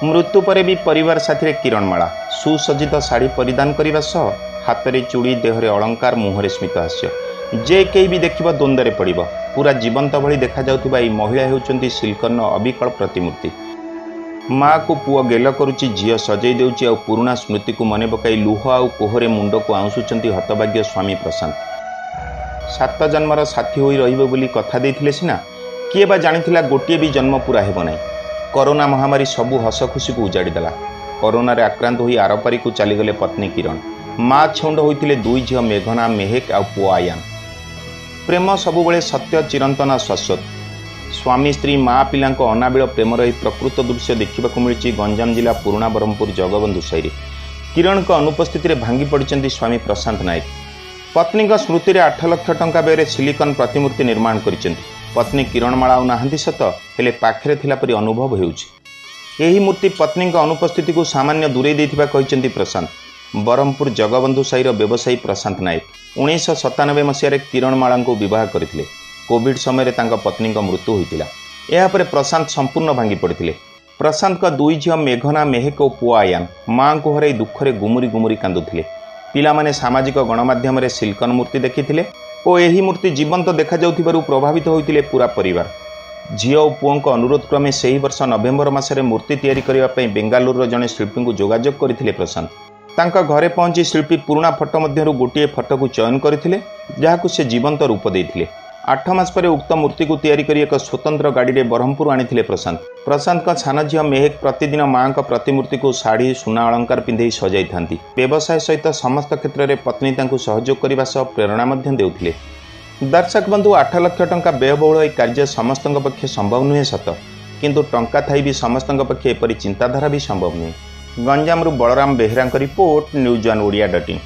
मृत्यु पर भी परिवार साथी किरणमाला सुसज्जित शाढ़ी परिधान करने सह हाथ में चूड़ी देहरे अलंकार मुहरे स्मित हास्य जे कई भी देखिब द्वंद्व पड़ पूरा जीवंत भली देखा जाउथिबा एई महिला हेउचंती सिल्कन अविकल प्रतिमूर्ति। माँ को पुओ गेल करुच्ची झील सजई देउची आ पुराणा स्मृति को मन पकाई लुह आ कोहरे मुंड को आउंसुचंती हतभाग्य स्वामी प्रशांत। 7 जन्मर साथी होई रहिबे बोली कथा देइथिले सिना किए बा जानिथिला गोटिए भी जन्म पूरा हेबो नाही। कोरोना महामारी सबु हस खुशी को उजाड़ी देला। कोरोना रे आक्रांत होई आरपारी को चलीगले पत्नी किरण। माँ छौंड होइथिले 2 झील मेघना मेहेक आ पुओ आयान। प्रेम सबुबले सत्य चिरंतन शाश्वत। स्वामी स्त्री माँ पिला अनाबिल प्रेमर यह प्रकृत दृश्य देखा मिली गंजाम जिला पुराणा ब्रह्मपुर जगबंधु साई। किरण को अनुपस्थित में भांगी पड़ते स्वामी प्रशांत नायक। पत्नी स्मृति 8 लाख टंका व्यय सिलिकन प्रतिमूर्ति निर्माण कर पत्नी किरणमाला नाहांती सत हेले पाखरे थिला परि अनुभव हेउछि। एही मूर्ति पत्नी अनुपस्थिति को सामान्य दूरे देथिबा कहिसेंती प्रशांत। ब्रह्मपुर जगबंधु साईर व्यवसायी प्रशांत नायक 1997 मसीह किरणमाला को विवाह करथिले। कोविड समय तांका पत्नी मृत्यु होता। यापर प्रशांत संपूर्ण भांगी पड़ते। प्रशांत 2 झील मेघना मेहेक और पुओ आयान माँ को हर दुखरे गुमुरी गुमुरी कांदुथिले। पिलामाने सामाजिक गणमाध्यम सिल्कन मूर्ति देखिथिले और यही मूर्ति जीवंत देखा जाउथिबारु प्रभावित होइतिले पूरा परिवार। झील और पुओं अनुरोध क्रमे से वर्ष नवेम्बर मासरे मूर्ति तैयारी करने पे बेंगालुरु जड़े शिल्पी को जोगाजोग करथिले प्रशांत। तांका घरे पहुंची शिल्पी पुराणा फोटो मध्यरु गोटिए फोटो को चयन करथिले जहाकु से जीवंत रूप देइथिले। 8 मास पर उक्त मूर्ति को तैयारी कर एक स्वतंत्र गाड़ी में ब्रह्मपुर आनी प्रशांत। प्रशांत का सान झील मेहेक प्रतिदिन माँ का प्रतिमूर्ति को शाढ़ी सुना अलंकार पिंधे सजाई था। व्यवसाय सहित समस्त क्षेत्र में पत्नी सहयोग करने सह प्रेरणा देउथिले। दर्शक बंधु 8 लाख टंका व्ययबहुल यह कार्य समस्त पक्षे संभव नुहे सत किंतु टंका थी भी समस्त पक्षे एपरी चिंताधारा भी संभव नुहे। गंजाम बलराम बेहरा रिपोर्ट न्यूज1 ओडिया.in।